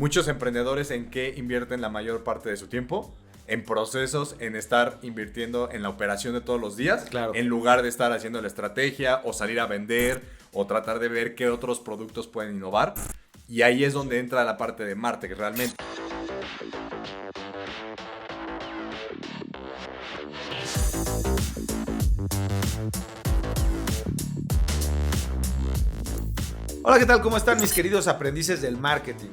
muchos emprendedores en qué invierten la mayor parte de su tiempo, en procesos, en estar invirtiendo en la operación de todos los días, Claro. en lugar de estar haciendo la estrategia o salir a vender o tratar de ver qué otros productos pueden innovar. Y ahí es donde entra la parte de MarTech realmente. Hola, ¿qué tal? ¿Cómo están mis queridos aprendices del marketing?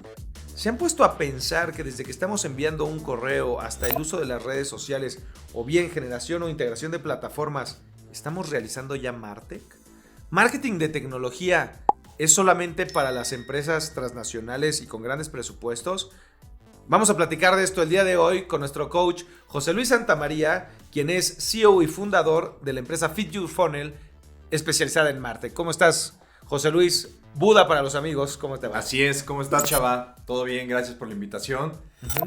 ¿Se han puesto a pensar que desde que estamos enviando un correo hasta el uso de las redes sociales o bien generación o integración de plataformas, estamos realizando ya MarTech? ¿Marketing de tecnología es solamente para las empresas transnacionales y con grandes presupuestos? Vamos a platicar de esto el día de hoy con nuestro coach José Luis Santamaría, quien es CEO y fundador de la empresa Fit Your Funnel, especializada en MarTech. ¿Cómo estás, José Luis? Buda para los amigos, ¿cómo te va? Así es, ¿cómo estás, chava? Todo bien, gracias por la invitación.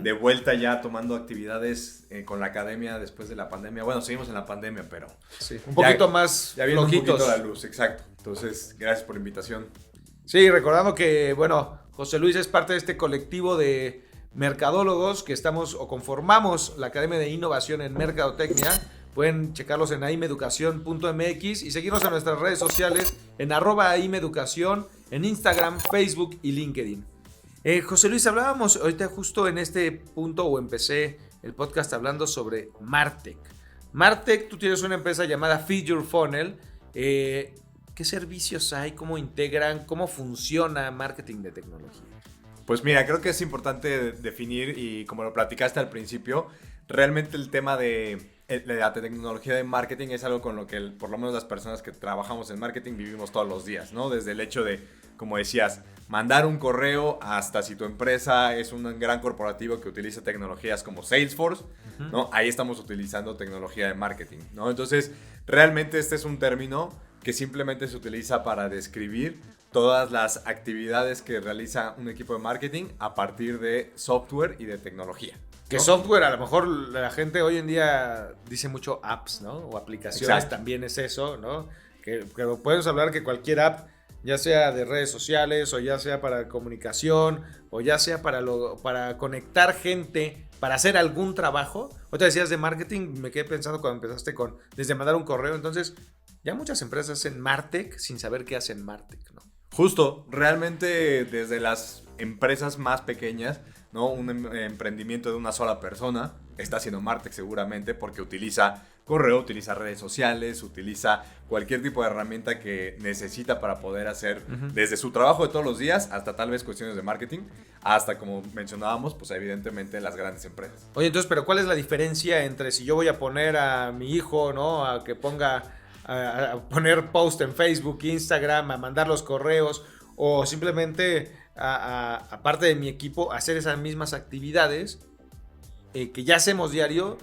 De vuelta ya tomando actividades con la academia después de la pandemia. Bueno, seguimos en la pandemia, pero... Sí, un poquito más ya viene un flojitos. poquito la luz, exacto. Entonces, gracias por la invitación. Sí, recordando que, bueno, José Luis es parte de este colectivo de mercadólogos que estamos o conformamos la Academia de Innovación en Mercadotecnia. Pueden checarlos en aimeducacion.mx y seguirnos en nuestras redes sociales en @aimeducacion, en Instagram, Facebook y LinkedIn. José Luis, hablábamos ahorita justo en este punto, o empecé el podcast hablando sobre MarTech. MarTech, tú tienes una empresa llamada Fit Your Funnel. ¿Qué servicios hay? ¿Cómo integran? ¿Cómo funciona marketing de tecnología? Pues mira, creo que es importante definir, y como lo platicaste al principio, realmente el tema de la tecnología de marketing es algo con lo que por lo menos las personas que trabajamos en marketing vivimos todos los días, ¿no? Desde el hecho de, como decías, mandar un correo hasta si tu empresa es un gran corporativo que utiliza tecnologías como Salesforce, ¿no? Ahí estamos utilizando tecnología de marketing, ¿no? Entonces, realmente este es un término que simplemente se utiliza para describir todas las actividades que realiza un equipo de marketing a partir de software y de tecnología. Que ¿no? software, a lo mejor la gente hoy en día dice mucho apps, ¿no? O aplicaciones. Exacto. También es eso, ¿no? Que podemos hablar que cualquier app, ya sea de redes sociales, o ya sea para comunicación, o ya sea para conectar gente, para hacer algún trabajo. Ahorita decías de marketing, me quedé pensando cuando empezaste desde mandar un correo. Entonces, ya muchas empresas hacen MarTech sin saber qué hacen MarTech, ¿no? Justo, realmente desde las empresas más pequeñas, ¿no? Un emprendimiento de una sola persona está haciendo MarTech seguramente porque utiliza correo, utiliza redes sociales, utiliza cualquier tipo de herramienta que necesita para poder hacer desde su trabajo de todos los días hasta tal vez cuestiones de marketing, hasta, como mencionábamos, pues evidentemente las grandes empresas. Oye, entonces, pero ¿cuál es la diferencia entre si yo voy a poner a mi hijo, ¿no? A que ponga... a poner post en Facebook, Instagram, a mandar los correos, o simplemente aparte de mi equipo hacer esas mismas actividades que ya hacemos diario,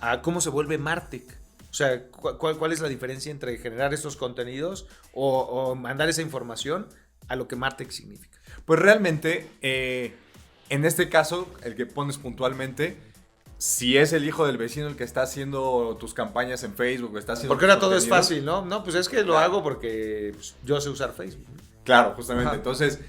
a cómo se vuelve MarTech? O sea, ¿cuál es la diferencia entre generar estos contenidos o mandar esa información a lo que MarTech significa? Pues realmente, en este caso, el que pones puntualmente, si es el hijo del vecino el que está haciendo tus campañas en Facebook, está haciendo... Porque ahora todo es fácil, ¿no? No, pues es que lo hago porque yo sé usar Facebook, ¿no? Claro, justamente. Ajá. Entonces,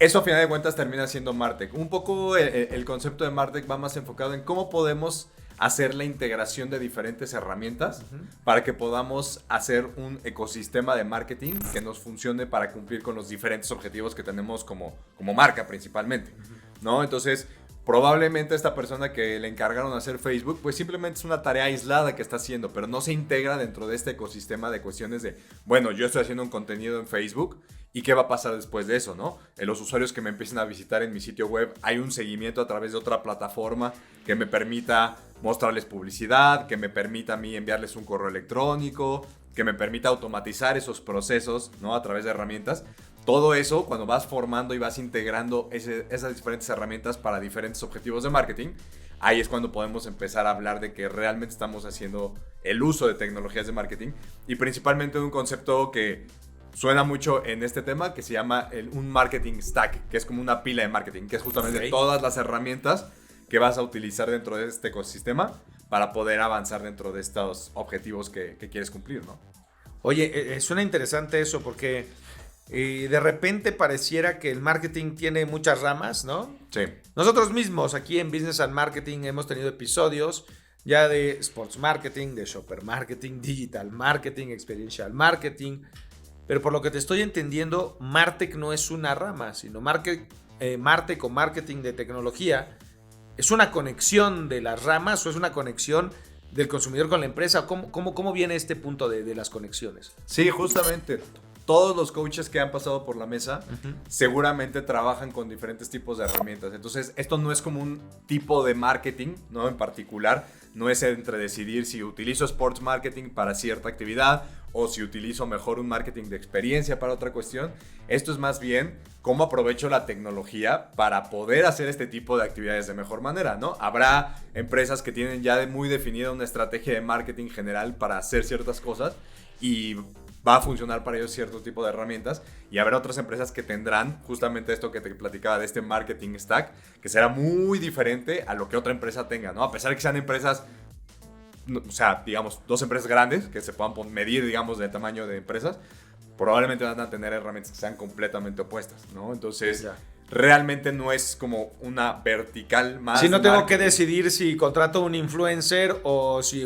eso a final de cuentas termina siendo MarTech. Un poco el concepto de MarTech va más enfocado en cómo podemos hacer la integración de diferentes herramientas para que podamos hacer un ecosistema de marketing que nos funcione para cumplir con los diferentes objetivos que tenemos como marca principalmente, ¿no? Entonces, probablemente esta persona que le encargaron hacer Facebook, pues simplemente es una tarea aislada que está haciendo, pero no se integra dentro de este ecosistema de cuestiones de, bueno, yo estoy haciendo un contenido en Facebook y qué va a pasar después de eso, ¿no? Los usuarios que me empiecen a visitar en mi sitio web, hay un seguimiento a través de otra plataforma que me permita mostrarles publicidad, que me permita a mí enviarles un correo electrónico, que me permita automatizar esos procesos, ¿no? A través de herramientas. Todo eso, cuando vas formando y vas integrando esas diferentes herramientas para diferentes objetivos de marketing, ahí es cuando podemos empezar a hablar de que realmente estamos haciendo el uso de tecnologías de marketing, y principalmente de un concepto que suena mucho en este tema, que se llama un marketing stack, que es como una pila de marketing, que es justamente todas las herramientas que vas a utilizar dentro de este ecosistema para poder avanzar dentro de estos objetivos que quieres cumplir, ¿no? Oye, suena interesante eso porque de repente pareciera que el marketing tiene muchas ramas, ¿no? Sí. Nosotros mismos aquí en Business and Marketing hemos tenido episodios ya de Sports Marketing, de Shopper Marketing, Digital Marketing, Experiential Marketing. Pero por lo que te estoy entendiendo, MarTech no es una rama, sino MarTech o Marketing de Tecnología es una conexión de las ramas o es una conexión del consumidor con la empresa. ¿Cómo viene este punto de las conexiones? Sí, justamente. Todos los coaches que han pasado por la mesa seguramente trabajan con diferentes tipos de herramientas. Entonces, esto no es como un tipo de marketing, ¿no? En particular, no es entre decidir si utilizo sports marketing para cierta actividad o si utilizo mejor un marketing de experiencia para otra cuestión. Esto es más bien cómo aprovecho la tecnología para poder hacer este tipo de actividades de mejor manera, ¿no? Habrá empresas que tienen ya muy definida una estrategia de marketing general para hacer ciertas cosas y va a funcionar para ellos cierto tipo de herramientas, y habrá otras empresas que tendrán justamente esto que te platicaba de este marketing stack, que será muy diferente a lo que otra empresa tenga, ¿no? A pesar de que sean empresas, o sea, digamos, dos empresas grandes que se puedan medir, digamos, de tamaño de empresas, probablemente van a tener herramientas que sean completamente opuestas, ¿no? Entonces, realmente no es como una vertical más. Si no tengo que decidir si contrato un influencer o si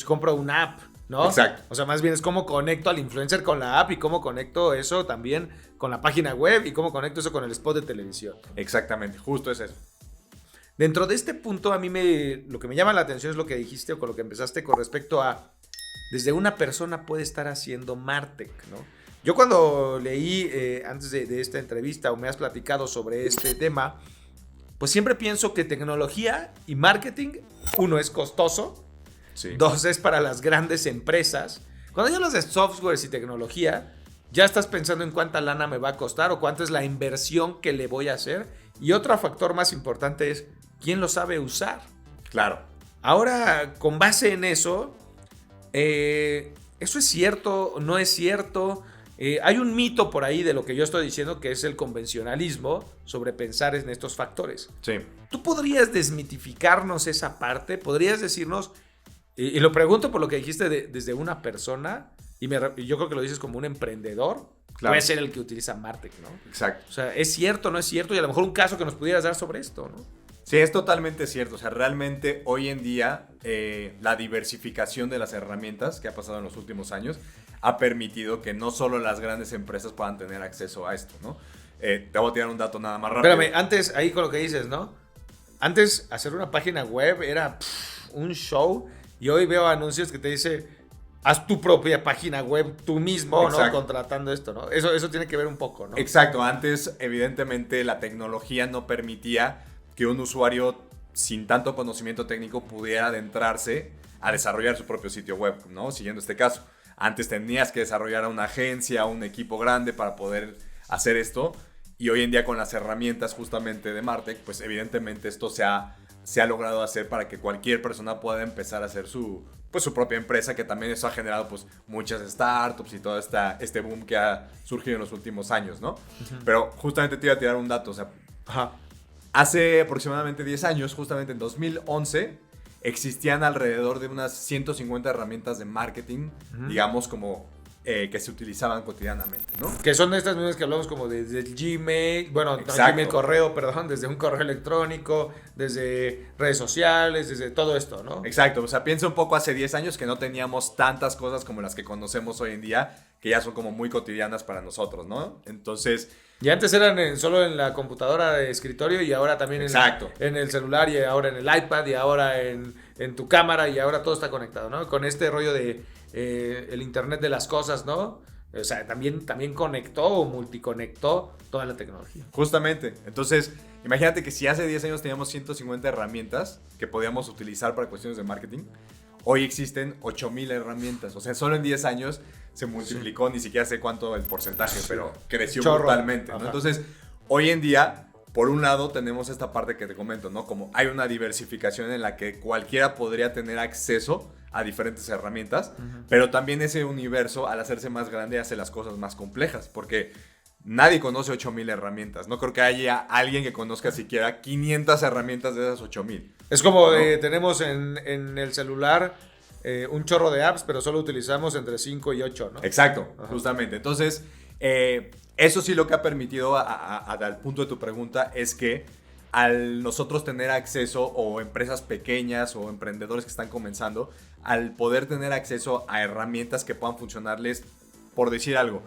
compro una app, ¿no? Exacto. O sea, más bien es cómo conecto al influencer con la app y cómo conecto eso también con la página web y cómo conecto eso con el spot de televisión. Exactamente, justo es eso. Dentro de este punto, a mí lo que me llama la atención es lo que dijiste o con lo que empezaste con respecto a desde una persona puede estar haciendo MarTech, ¿no? Yo cuando leí antes de esta entrevista o me has platicado sobre este tema, pues siempre pienso que tecnología y marketing, uno, es costoso. Sí. Dos, es para las grandes empresas. Cuando ya hablas de softwares y tecnología, ya estás pensando en cuánta lana me va a costar o cuánta es la inversión que le voy a hacer. Y otro factor más importante es quién lo sabe usar. Claro. Ahora, con base en eso, ¿eso es cierto o no es cierto? Hay un mito por ahí de lo que yo estoy diciendo, que es el convencionalismo sobre pensar en estos factores. Sí. ¿Tú podrías desmitificarnos esa parte? ¿Podrías decirnos... Y lo pregunto por lo que dijiste desde una persona, y yo creo que lo dices como un emprendedor, claro. Puede ser el que utiliza MarTech, ¿no? Exacto. O sea, ¿es cierto o no es cierto? Y a lo mejor un caso que nos pudieras dar sobre esto, ¿no? Sí, es totalmente cierto. O sea, realmente hoy en día la diversificación de las herramientas que ha pasado en los últimos años ha permitido que no solo las grandes empresas puedan tener acceso a esto, ¿no? Te voy a tirar un dato nada más rápido. Espérame, antes, ahí con lo que dices, ¿no? Antes, hacer una página web era un show. Y hoy veo anuncios que te dice, haz tu propia página web tú mismo, ¿no? Contratando esto, ¿no? Eso tiene que ver un poco, ¿no? Exacto. Antes, evidentemente, la tecnología no permitía que un usuario sin tanto conocimiento técnico pudiera adentrarse a desarrollar su propio sitio web, ¿no? Siguiendo este caso. Antes tenías que desarrollar a una agencia, un equipo grande para poder hacer esto. Y hoy en día con las herramientas justamente de MarTech, pues evidentemente esto se ha logrado hacer para que cualquier persona pueda empezar a hacer su propia empresa, que también eso ha generado pues muchas startups y todo este boom que ha surgido en los últimos años, ¿no? Uh-huh. Pero justamente te iba a tirar un dato, o sea, hace aproximadamente 10 años, justamente en 2011, existían alrededor de unas 150 herramientas de marketing, digamos como... que se utilizaban cotidianamente, ¿no? Que son estas mismas que hablamos como desde el Gmail, bueno, Gmail correo, perdón, desde un correo electrónico, desde redes sociales, desde todo esto, ¿no? Exacto, o sea, piensa un poco hace 10 años que no teníamos tantas cosas como las que conocemos hoy en día, que ya son como muy cotidianas para nosotros, ¿no? Entonces... Y antes eran solo en la computadora de escritorio y ahora también en el celular y ahora en el iPad y ahora en tu cámara y ahora todo está conectado, ¿no? Con este rollo de el internet de las cosas, ¿no? O sea, también conectó o multiconectó toda la tecnología. Justamente. Entonces, imagínate que si hace 10 años teníamos 150 herramientas que podíamos utilizar para cuestiones de marketing, hoy existen 8,000 herramientas. O sea, solo en 10 años se multiplicó, ni siquiera sé cuánto el porcentaje, pero creció brutalmente, ¿no? Entonces, hoy en día, por un lado, tenemos esta parte que te comento, ¿no? Como hay una diversificación en la que cualquiera podría tener acceso a diferentes herramientas, pero también ese universo, al hacerse más grande, hace las cosas más complejas, porque nadie conoce 8,000 herramientas. No creo que haya alguien que conozca siquiera 500 herramientas de esas 8,000. Es como, ¿no? Tenemos en el celular un chorro de apps, pero solo utilizamos entre 5 y 8, ¿no? Exacto, justamente. Entonces, Eso sí lo que ha permitido, al punto de tu pregunta, es que al nosotros tener acceso, o empresas pequeñas o emprendedores que están comenzando, al poder tener acceso a herramientas que puedan funcionarles, por decir algo,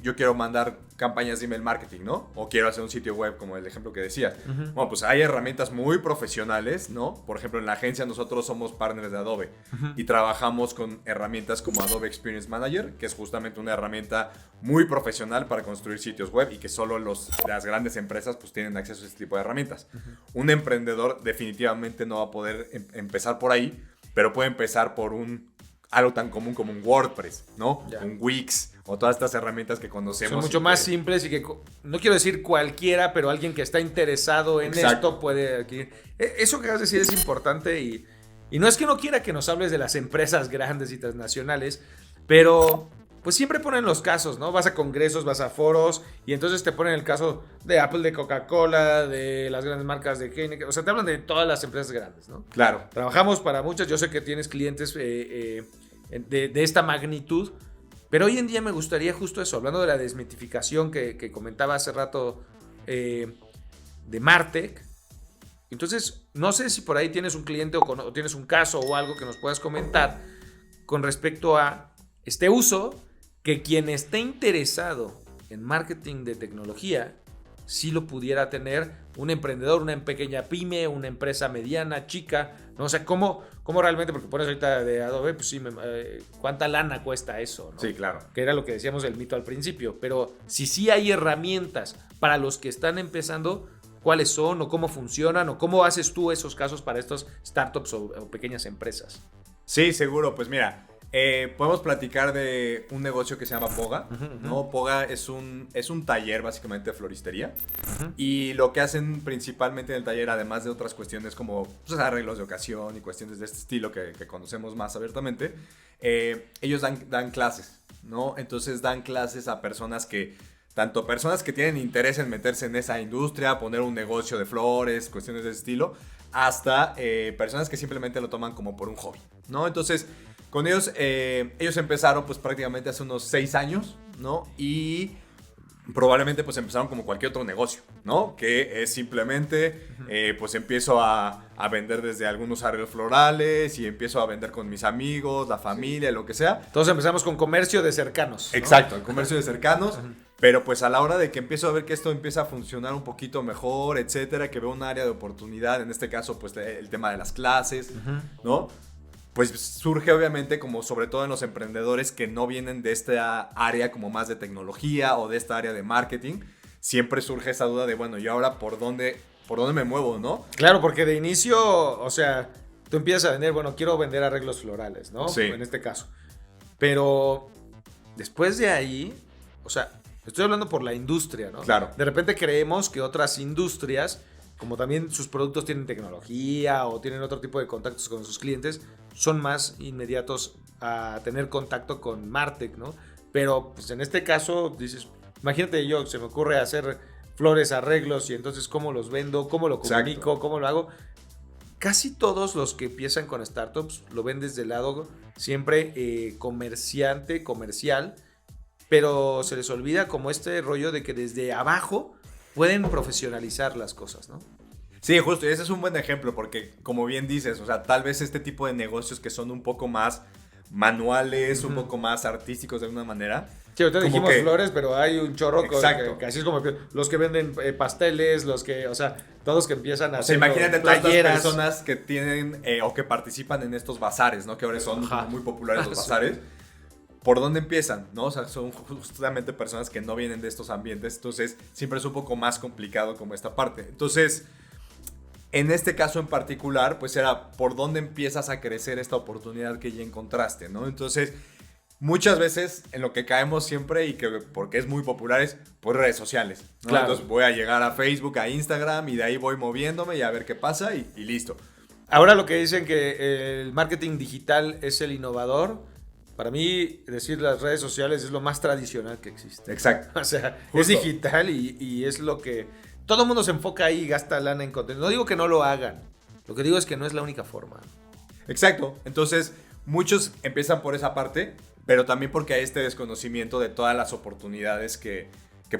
yo quiero mandar campañas de email marketing, ¿no? O quiero hacer un sitio web, como el ejemplo que decías. Bueno, pues hay herramientas muy profesionales, ¿no? Por ejemplo, en la agencia nosotros somos partners de Adobe y trabajamos con herramientas como Adobe Experience Manager, que es justamente una herramienta muy profesional para construir sitios web y que solo las grandes empresas pues tienen acceso a este tipo de herramientas. Un emprendedor definitivamente no va a poder empezar por ahí, pero puede empezar por algo tan común como un WordPress, ¿no? Ya. Un Wix o todas estas herramientas que conocemos. Son mucho más simples y que, no quiero decir cualquiera, pero alguien que está interesado en esto puede adquirir. Eso que vas a decir es importante y no es que no quiera que nos hables de las empresas grandes y transnacionales, pero pues siempre ponen los casos, ¿no? Vas a congresos, vas a foros y entonces te ponen el caso de Apple, de Coca-Cola, de las grandes marcas de Heineken. O sea, te hablan de todas las empresas grandes, ¿no? Claro. Trabajamos para muchas. Yo sé que tienes clientes de esta magnitud, pero hoy en día me gustaría justo eso, hablando de la desmitificación que comentaba hace rato de Martech. Entonces, no sé si por ahí tienes un cliente o tienes un caso o algo que nos puedas comentar con respecto a este uso, que quien esté interesado en marketing de tecnología sí lo pudiera tener un emprendedor, una pequeña pyme, una empresa mediana, chica, ¿no? O sea, ¿cómo realmente? Porque pones ahorita de Adobe, pues sí, ¿cuánta lana cuesta eso, ¿no? Sí, claro. Que era lo que decíamos del mito al principio. Pero si sí hay herramientas para los que están empezando, ¿cuáles son o cómo funcionan o cómo haces tú esos casos para estos startups o pequeñas empresas? Sí, seguro. Pues mira, podemos platicar de un negocio que se llama Poga, ¿no? Poga es un taller básicamente de floristería, y lo que hacen principalmente en el taller, además de otras cuestiones como pues, arreglos de ocasión y cuestiones de este estilo que conocemos más abiertamente, ellos dan clases, ¿no? Entonces dan clases a personas que tienen interés en meterse en esa industria, poner un negocio de flores, cuestiones de ese estilo, hasta personas que simplemente lo toman como por un hobby, ¿no? Entonces, con ellos empezaron pues prácticamente hace unos 6 años, ¿no? Y probablemente pues empezaron como cualquier otro negocio, ¿no? Que es simplemente pues empiezo a vender desde algunos arreglos florales y empiezo a vender con mis amigos, la familia, lo que sea. Todos empezamos con comercio de cercanos, ¿no? Exacto, el comercio de cercanos. Pero pues a la hora de que empiezo a ver que esto empieza a funcionar un poquito mejor, etcétera, que veo un área de oportunidad, en este caso pues el tema de las clases, ¿no? Pues surge obviamente como sobre todo en los emprendedores que no vienen de esta área como más de tecnología o de esta área de marketing, siempre surge esa duda de, bueno, ¿y ahora por dónde me muevo, no? Claro, porque de inicio, o sea, tú empiezas a vender, bueno, quiero vender arreglos florales, ¿no? Sí. En este caso. Pero después de ahí, o sea, estoy hablando por la industria, ¿no? Claro. De repente creemos que otras industrias, como también sus productos tienen tecnología o tienen otro tipo de contactos con sus clientes, son más inmediatos a tener contacto con Martech, ¿no? Pero pues en este caso dices, imagínate se me ocurre hacer flores, arreglos y entonces cómo los vendo, cómo lo comunico, exacto, cómo lo hago. Casi todos los que empiezan con startups lo ven desde el lado siempre comercial, pero se les olvida como este rollo de que desde abajo pueden profesionalizar las cosas, ¿no? Sí, justo, y ese es un buen ejemplo porque, como bien dices, o sea, tal vez este tipo de negocios que son un poco más manuales, un poco más artísticos de alguna manera. Sí, ahorita dijimos flores, pero hay un chorro que así es como los que venden pasteles, los que, o sea, todos que empiezan a hacer imagínate todas estas personas que tienen o que participan en estos bazares, ¿no? Que ahora son muy populares los bazares. ¿Por dónde empiezan? ¿No? O sea, son justamente personas que no vienen de estos ambientes, entonces siempre es un poco más complicado como esta parte. Entonces, en este caso en particular, pues era por dónde empiezas a crecer esta oportunidad que ya encontraste, ¿no? Entonces, muchas veces en lo que caemos siempre y que porque es muy popular es por redes sociales, ¿no? Claro. Entonces voy a llegar a Facebook, a Instagram y de ahí voy moviéndome y a ver qué pasa y listo. Ahora lo que dicen que el marketing digital es el innovador, para mí decir las redes sociales es lo más tradicional que existe. Exacto. O sea, justo. Es digital y es lo que todo el mundo se enfoca ahí y gasta lana en contenido. No digo que no lo hagan, lo que digo es que no es la única forma. Exacto, entonces muchos empiezan por esa parte, pero también porque hay este desconocimiento de todas las oportunidades que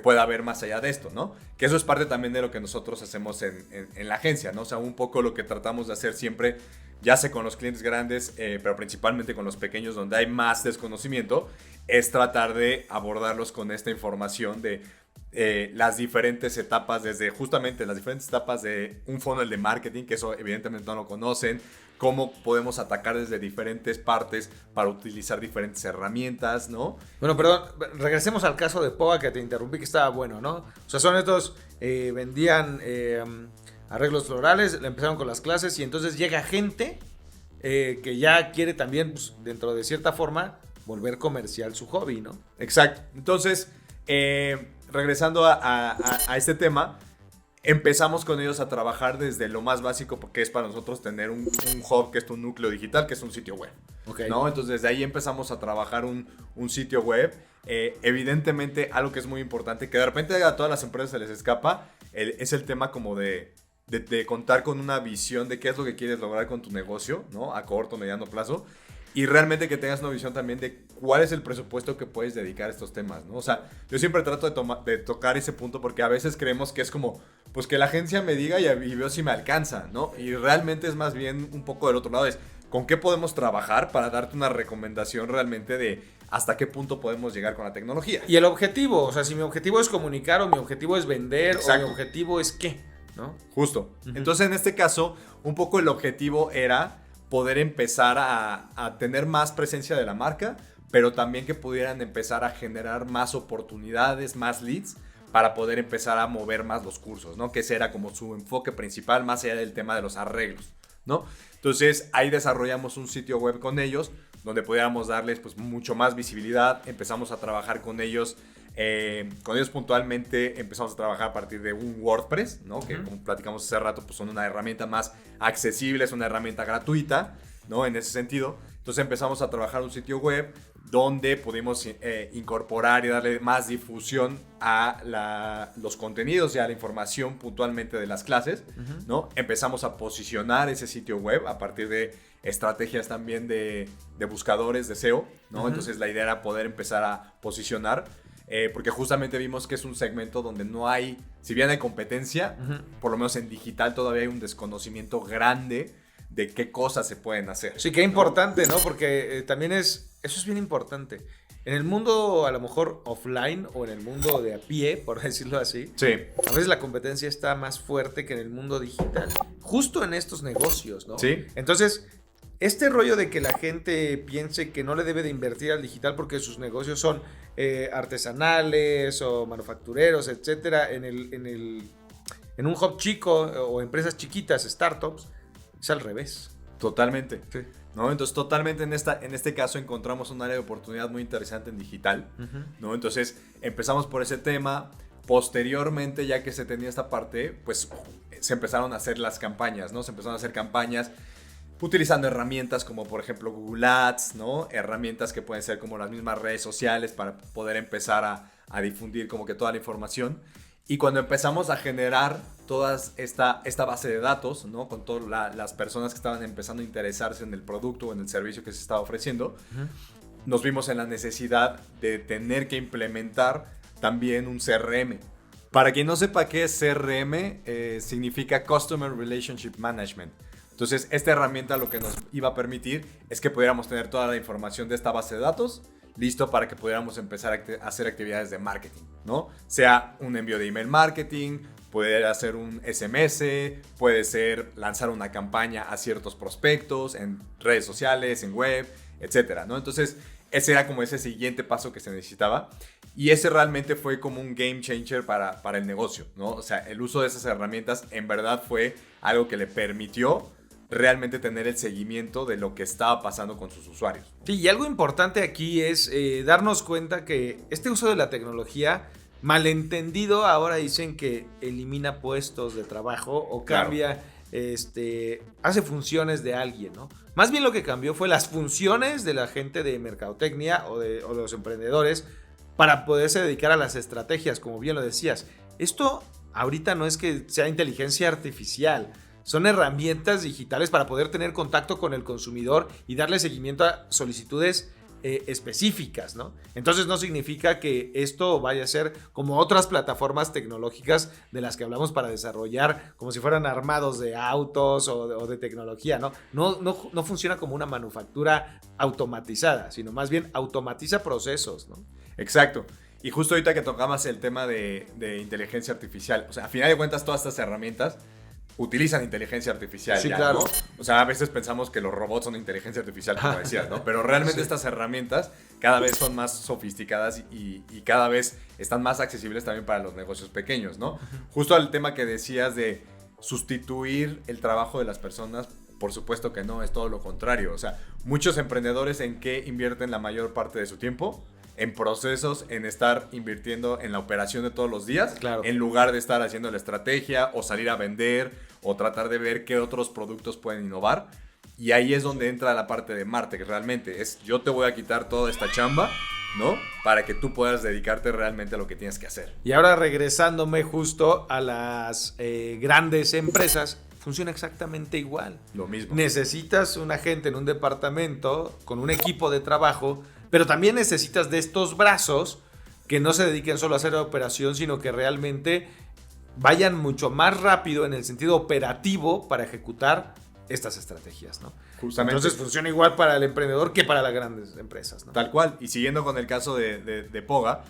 pueda haber más allá de esto, ¿no? Que eso es parte también de lo que nosotros hacemos en la agencia, ¿no? O sea, un poco lo que tratamos de hacer siempre, ya sea con los clientes grandes, pero principalmente con los pequeños, donde hay más desconocimiento, es tratar de abordarlos con esta información de las diferentes etapas, desde justamente las diferentes etapas de un funnel de marketing, que eso evidentemente no lo conocen, cómo podemos atacar desde diferentes partes para utilizar diferentes herramientas, ¿no? Bueno, perdón, regresemos al caso de Poa, que te interrumpí, que estaba bueno, ¿no? O sea, son estos, vendían arreglos florales, empezaron con las clases y entonces llega gente que ya quiere también, pues, dentro de cierta forma, volver comercial su hobby, ¿no? Exacto. Entonces, regresando a este tema, empezamos con ellos a trabajar desde lo más básico, porque es para nosotros tener un hub, que es un núcleo digital, que es un sitio web. Okay. ¿No? Entonces, desde ahí empezamos a trabajar un sitio web. Evidentemente, algo que es muy importante, que de repente a todas las empresas se les escapa, es el tema como de contar con una visión de qué es lo que quieres lograr con tu negocio, ¿no? A corto, mediano plazo. Y realmente que tengas una visión también de cuál es el presupuesto que puedes dedicar a estos temas, ¿no? O sea, yo siempre trato de tocar ese punto porque a veces creemos que es como, pues que la agencia me diga y veo si me alcanza, ¿no? Y realmente es más bien un poco del otro lado, es con qué podemos trabajar para darte una recomendación realmente de hasta qué punto podemos llegar con la tecnología. Y el objetivo, o sea, si mi objetivo es comunicar o mi objetivo es vender. Exacto. O mi objetivo es qué, ¿no? Justo. Entonces, en este caso, un poco el objetivo era poder empezar a tener más presencia de la marca, pero también que pudieran empezar a generar más oportunidades, más leads, para poder empezar a mover más los cursos, ¿no? Que ese era como su enfoque principal, más allá del tema de los arreglos, ¿no? Entonces, ahí desarrollamos un sitio web con ellos, donde pudiéramos darles pues mucho más visibilidad. Empezamos a trabajar con ellos puntualmente. Empezamos a trabajar a partir de un WordPress, ¿no? Que como platicamos hace rato, pues son una herramienta más accesible, es una herramienta gratuita, ¿no? En ese sentido. Entonces empezamos a trabajar un sitio web donde pudimos incorporar y darle más difusión a los contenidos y a la información puntualmente de las clases, ¿no? Empezamos a posicionar ese sitio web a partir de estrategias también de buscadores de SEO, ¿no? Entonces la idea era poder empezar a posicionar, porque justamente vimos que es un segmento donde no hay, si bien hay competencia, por lo menos en digital todavía hay un desconocimiento grande de qué cosas se pueden hacer. Sí, qué importante, ¿no? Porque también eso es bien importante. En el mundo a lo mejor offline o en el mundo de a pie, por decirlo así, sí, a veces la competencia está más fuerte que en el mundo digital, justo en estos negocios, ¿no? Sí. Entonces, este rollo de que la gente piense que no le debe de invertir al digital porque sus negocios son artesanales o manufactureros, etcétera, en un hub chico o empresas chiquitas, startups, es al revés. Totalmente. Sí. ¿No? Entonces, totalmente en este caso encontramos un área de oportunidad muy interesante en digital, ¿no? Entonces, empezamos por ese tema. Posteriormente, ya que se tenía esta parte, pues se empezaron a hacer las campañas, ¿no? Se empezaron a hacer campañas utilizando herramientas como, por ejemplo, Google Ads, ¿no? Herramientas que pueden ser como las mismas redes sociales para poder empezar a difundir como que toda la información. Y cuando empezamos a generar toda esta base de datos, ¿no? Con todas las personas que estaban empezando a interesarse en el producto o en el servicio que se estaba ofreciendo, nos vimos en la necesidad de tener que implementar también un CRM. Para quien no sepa qué es CRM, significa Customer Relationship Management. Entonces, esta herramienta lo que nos iba a permitir es que pudiéramos tener toda la información de esta base de datos listo para que pudiéramos empezar a hacer actividades de marketing, ¿no? Sea un envío de email marketing, puede hacer un SMS, puede ser lanzar una campaña a ciertos prospectos en redes sociales, en web, etcétera, ¿no? Entonces, ese era como ese siguiente paso que se necesitaba y ese realmente fue como un game changer para el negocio, ¿no? O sea, el uso de esas herramientas en verdad fue algo que le permitió realmente tener el seguimiento de lo que estaba pasando con sus usuarios. Sí, y algo importante aquí es darnos cuenta que este uso de la tecnología, malentendido, ahora dicen que elimina puestos de trabajo o cambia, hace funciones de alguien, ¿no? Más bien lo que cambió fue las funciones de la gente de mercadotecnia o de los emprendedores para poderse dedicar a las estrategias, como bien lo decías. Esto ahorita no es que sea inteligencia artificial, son herramientas digitales para poder tener contacto con el consumidor y darle seguimiento a solicitudes específicas, ¿no? Entonces no significa que esto vaya a ser como otras plataformas tecnológicas de las que hablamos para desarrollar como si fueran armados de autos o de tecnología, ¿no? No funciona como una manufactura automatizada, sino más bien automatiza procesos, ¿no? Exacto. Y justo ahorita que tocamos el tema de inteligencia artificial, o sea, a final de cuentas todas estas herramientas utilizan inteligencia artificial. Sí, ya, claro. ¿no? O sea, a veces pensamos que los robots son inteligencia artificial, como decías, ¿no? Pero realmente estas herramientas cada vez son más sofisticadas y cada vez están más accesibles también para los negocios pequeños, ¿no? Justo al tema que decías de sustituir el trabajo de las personas, por supuesto que no, es todo lo contrario. O sea, muchos emprendedores ¿en qué invierten la mayor parte de su tiempo? En procesos, en estar invirtiendo en la operación de todos los días, claro, en lugar de estar haciendo la estrategia o salir a vender o tratar de ver qué otros productos pueden innovar. Y ahí es donde entra la parte de Martech realmente. Es yo te voy a quitar toda esta chamba, ¿no? Para que tú puedas dedicarte realmente a lo que tienes que hacer. Y ahora regresándome justo a las grandes empresas, funciona exactamente igual. Lo mismo. Necesitas un agente en un departamento con un equipo de trabajo, pero también necesitas de estos brazos que no se dediquen solo a hacer operación, sino que realmente vayan mucho más rápido en el sentido operativo para ejecutar estas estrategias, ¿no? Justamente. Entonces funciona igual para el emprendedor que para las grandes empresas, ¿no? Tal cual. Y siguiendo con el caso de Poga,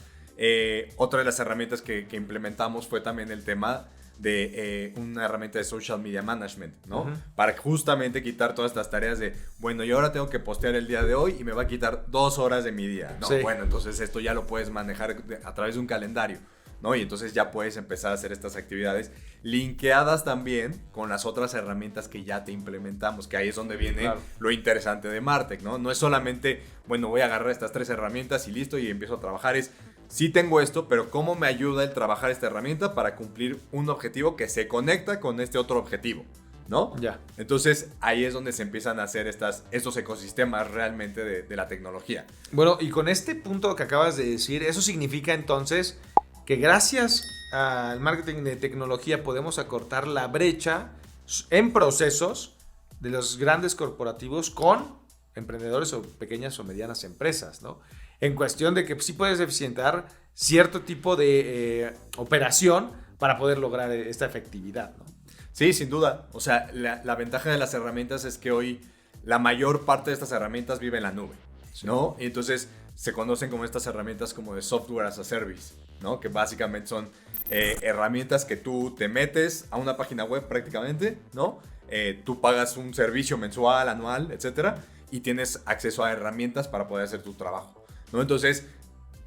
otra de las herramientas que implementamos fue también el tema de una herramienta de social media management, ¿no? Uh-huh. Para justamente quitar todas estas tareas de, bueno, yo ahora tengo que postear el día de hoy y me va a quitar 2 horas de mi día. No, sí. Bueno, entonces esto ya lo puedes manejar a través de un calendario, ¿no? Y entonces ya puedes empezar a hacer estas actividades linkeadas también con las otras herramientas que ya te implementamos, que ahí es donde viene lo interesante de Martech, ¿no? No es solamente, bueno, voy a agarrar estas 3 herramientas y listo y empiezo a trabajar, sí tengo esto, pero ¿cómo me ayuda el trabajar esta herramienta para cumplir un objetivo que se conecta con este otro objetivo? ¿No? Ya. Entonces ahí es donde se empiezan a hacer estos ecosistemas realmente de la tecnología. Bueno, y con este punto que acabas de decir, eso significa entonces que gracias al marketing de tecnología podemos acortar la brecha en procesos de los grandes corporativos con emprendedores o pequeñas o medianas empresas, ¿no? En cuestión de que sí puedes eficientar cierto tipo de operación para poder lograr esta efectividad, ¿no? Sí, sin duda. O sea, la ventaja de las herramientas es que hoy la mayor parte de estas herramientas vive en la nube, ¿no? Y entonces se conocen como estas herramientas como de software as a service, ¿no? Que básicamente son herramientas que tú te metes a una página web prácticamente, ¿no? Tú pagas un servicio mensual, anual, etcétera, y tienes acceso a herramientas para poder hacer tu trabajo, ¿no? Entonces,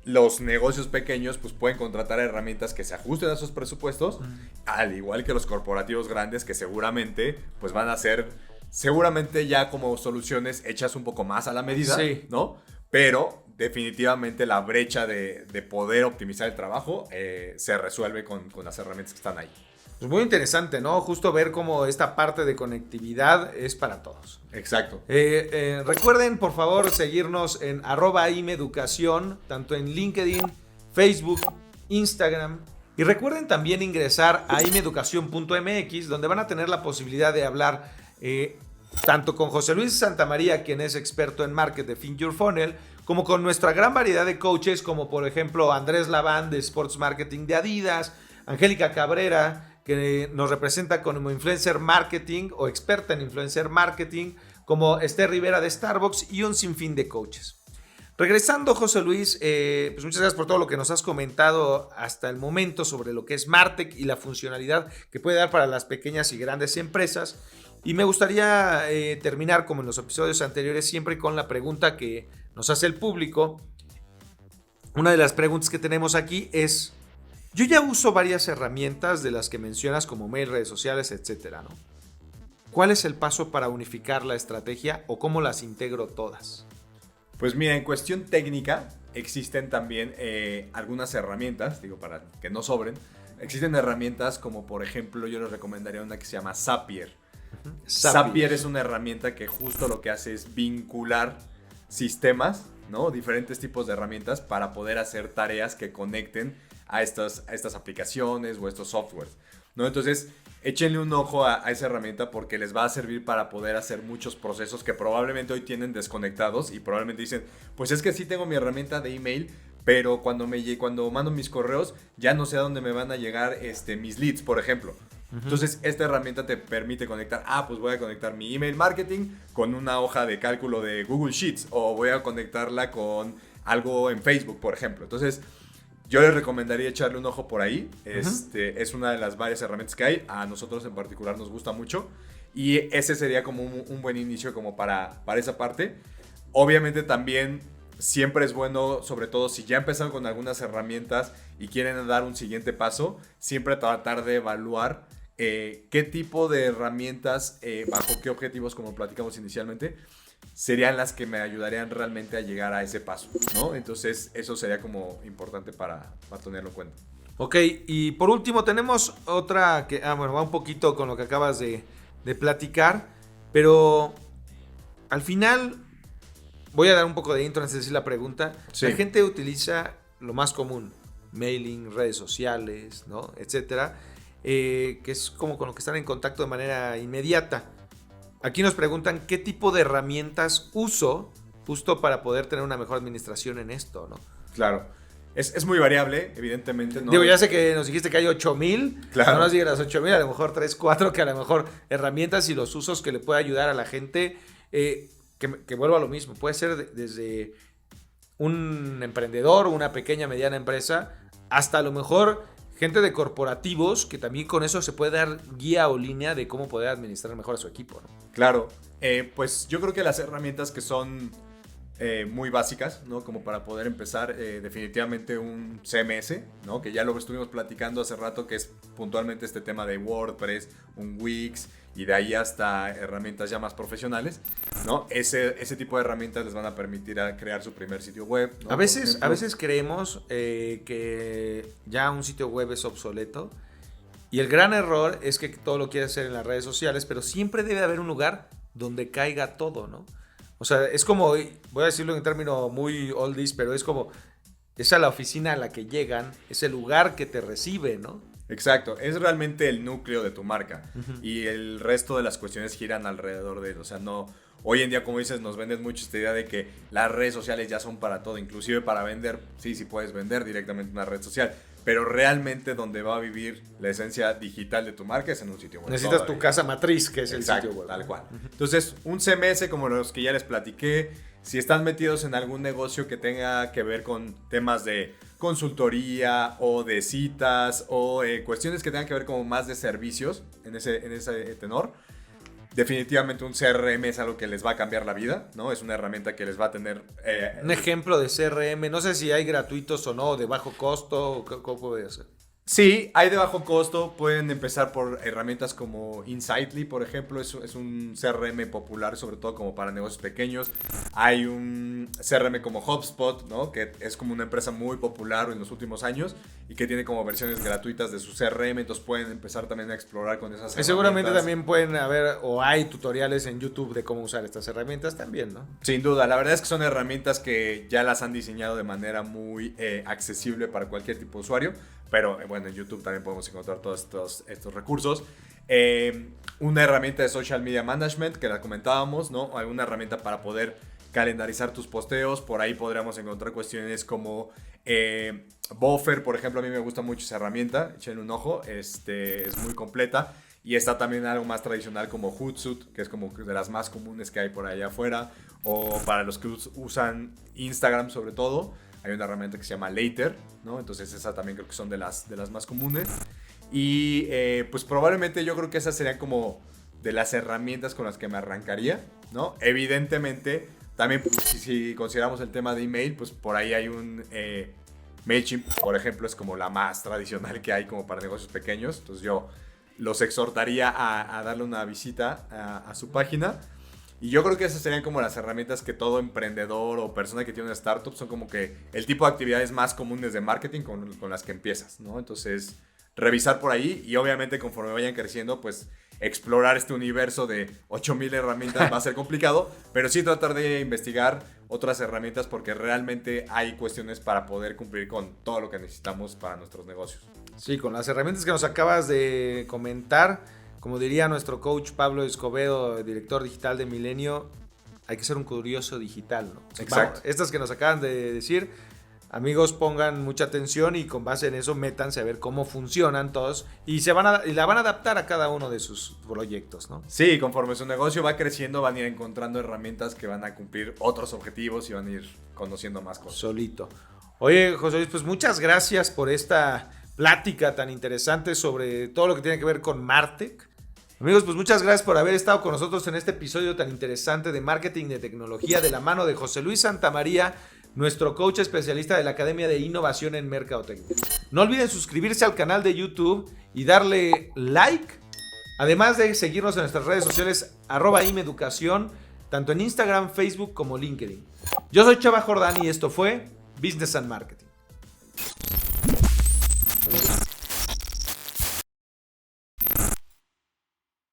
los negocios pequeños pues pueden contratar herramientas que se ajusten a sus presupuestos, al igual que los corporativos grandes que seguramente pues van a ser seguramente ya como soluciones hechas un poco más a la medida, sí, ¿no? Pero definitivamente la brecha de poder optimizar el trabajo se resuelve con las herramientas que están ahí. Pues muy interesante, ¿no? Justo ver cómo esta parte de conectividad es para todos. Exacto. Recuerden, por favor, seguirnos en @imeeducación, tanto en LinkedIn, Facebook, Instagram. Y recuerden también ingresar a imeeducación.mx, donde van a tener la posibilidad de hablar tanto con José Luis Santamaría, quien es experto en marketing de Think Your Funnel, como con nuestra gran variedad de coaches, como por ejemplo Andrés Laván de Sports Marketing de Adidas, Angélica Cabrera, que nos representa como influencer marketing o experta en influencer marketing, como Esther Rivera de Starbucks y un sinfín de coaches. Regresando, José Luis, pues muchas gracias por todo lo que nos has comentado hasta el momento sobre lo que es Martech y la funcionalidad que puede dar para las pequeñas y grandes empresas. Y me gustaría terminar, como en los episodios anteriores, siempre con la pregunta que nos hace el público. Una de las preguntas que tenemos aquí es: yo ya uso varias herramientas de las que mencionas como mail, redes sociales, etcétera, ¿no? ¿Cuál es el paso para unificar la estrategia o cómo las integro todas? Pues mira, en cuestión técnica existen también algunas herramientas, digo, para que no sobren. Existen herramientas como, por ejemplo, yo les recomendaría una que se llama Zapier. Zapier es una herramienta que justo lo que hace es vincular sistemas, ¿no? Diferentes tipos de herramientas para poder hacer tareas que conecten a estas aplicaciones o estos softwares, ¿no? Entonces, échenle un ojo a esa herramienta porque les va a servir para poder hacer muchos procesos que probablemente hoy tienen desconectados y probablemente dicen, pues es que sí tengo mi herramienta de email, pero cuando mando mis correos ya no sé a dónde me van a llegar mis leads, por ejemplo. Entonces, esta herramienta te permite conectar, pues voy a conectar mi email marketing con una hoja de cálculo de Google Sheets o voy a conectarla con algo en Facebook, por ejemplo. Entonces, yo les recomendaría echarle un ojo por ahí. Es una de las varias herramientas que hay. A nosotros en particular nos gusta mucho. Y ese sería como un buen inicio como para esa parte. Obviamente también siempre es bueno, sobre todo si ya empezaron con algunas herramientas y quieren dar un siguiente paso, siempre tratar de evaluar qué tipo de herramientas, bajo qué objetivos, como platicamos inicialmente, serían las que me ayudarían realmente a llegar a ese paso, ¿no? Entonces eso sería como importante para tenerlo en cuenta. Ok, y por último tenemos otra que, bueno, va un poquito con lo que acabas de platicar, pero al final voy a dar un poco de intro antes de decir la pregunta. Sí. La gente utiliza lo más común, mailing, redes sociales, ¿no? Etcétera, que es como con lo que están en contacto de manera inmediata. Aquí nos preguntan qué tipo de herramientas uso justo para poder tener una mejor administración en esto, ¿no? Claro. Es muy variable, evidentemente, ¿no? Digo, ya sé que nos dijiste que hay 8,000. Claro. No nos digas las 8,000, a lo mejor 3, 4, que a lo mejor herramientas y los usos que le puede ayudar a la gente. Que vuelvo a lo mismo. Puede ser desde un emprendedor, una pequeña, mediana empresa, hasta a lo mejor gente de corporativos, que también con eso se puede dar guía o línea de cómo poder administrar mejor a su equipo, ¿no? Claro. Pues yo creo que las herramientas que son muy básicas, ¿no? Como para poder empezar, definitivamente un CMS, ¿no? Que ya lo estuvimos platicando hace rato, que es puntualmente este tema de WordPress, un Wix, y de ahí hasta herramientas ya más profesionales, ¿no? Ese tipo de herramientas les van a permitir a crear su primer sitio web, ¿no? A veces creemos que ya un sitio web es obsoleto, y el gran error es que todo lo quiere hacer en las redes sociales, pero siempre debe haber un lugar donde caiga todo, ¿no? O sea, es como, voy a decirlo en término muy oldies, pero es como, es a la oficina a la que llegan, es el lugar que te recibe, ¿no? Exacto, es realmente el núcleo de tu marca. Y el resto de las cuestiones giran alrededor de él. O sea, no, hoy en día, como dices, nos venden mucho esta idea de que las redes sociales ya son para todo, inclusive para vender. Sí puedes vender directamente una red social, pero realmente donde va a vivir la esencia digital de tu marca es en un sitio web. Necesitas tu casa matriz, que es el sitio web. Tal cual. Entonces, un CMS como los que ya les platiqué, si están metidos en algún negocio que tenga que ver con temas de consultoría o de citas o cuestiones que tengan que ver como más de servicios en ese tenor, definitivamente un CRM es algo que les va a cambiar la vida, ¿no? Es una herramienta que les va a tener... un ejemplo de CRM, no sé si hay gratuitos o no, de bajo costo, ¿cómo puede ser? Sí, hay de bajo costo. Pueden empezar por herramientas como Insightly, por ejemplo. Es un CRM popular, sobre todo como para negocios pequeños. Hay un CRM como HubSpot, ¿no? Que es como una empresa muy popular en los últimos años y que tiene como versiones gratuitas de su CRM. Entonces pueden empezar también a explorar con esas herramientas. Seguramente también pueden haber o hay tutoriales en YouTube de cómo usar estas herramientas también, ¿no? Sin duda. La verdad es que son herramientas que ya las han diseñado de manera muy accesible para cualquier tipo de usuario. Pero bueno, en YouTube también podemos encontrar todos estos recursos. Una herramienta de social media management que la comentábamos, ¿no? Hay una herramienta para poder calendarizar tus posteos. Por ahí podríamos encontrar cuestiones como Buffer, por ejemplo. A mí me gusta mucho esa herramienta. Échenle un ojo. Es muy completa. Y está también algo más tradicional como Hootsuite, que es como de las más comunes que hay por allá afuera. O para los que usan Instagram sobre todo, hay una herramienta que se llama Later, ¿no? Entonces esa también creo que son de las más comunes. Y pues probablemente yo creo que esas serían como de las herramientas con las que me arrancaría, ¿no? Evidentemente, también si consideramos el tema de email, pues por ahí hay un MailChimp, por ejemplo, es como la más tradicional que hay como para negocios pequeños. Entonces yo los exhortaría a darle una visita a su página. Y yo creo que esas serían como las herramientas que todo emprendedor o persona que tiene una startup son como que el tipo de actividades más comunes de marketing con las que empiezas, ¿no? Entonces, revisar por ahí y obviamente conforme vayan creciendo, pues explorar este universo de 8000 herramientas va a ser complicado, pero sí tratar de investigar otras herramientas porque realmente hay cuestiones para poder cumplir con todo lo que necesitamos para nuestros negocios. Sí, con las herramientas que nos acabas de comentar, como diría nuestro coach Pablo Escobedo, director digital de Milenio, hay que ser un curioso digital, ¿no? Exacto. Vamos, estas que nos acaban de decir, amigos, pongan mucha atención y con base en eso métanse a ver cómo funcionan todos y la van a adaptar a cada uno de sus proyectos, ¿no? Sí, conforme su negocio va creciendo, van a ir encontrando herramientas que van a cumplir otros objetivos y van a ir conociendo más cosas. Solito. Oye, José Luis, pues muchas gracias por esta plática tan interesante sobre todo lo que tiene que ver con MarTech. Amigos, pues muchas gracias por haber estado con nosotros en este episodio tan interesante de marketing de tecnología de la mano de José Luis Santamaría, nuestro coach especialista de la Academia de Innovación en Mercadotecnia. No olviden suscribirse al canal de YouTube y darle like, además de seguirnos en nuestras redes sociales @imeducación, tanto en Instagram, Facebook como LinkedIn. Yo soy Chava Jordán y esto fue Business and Marketing.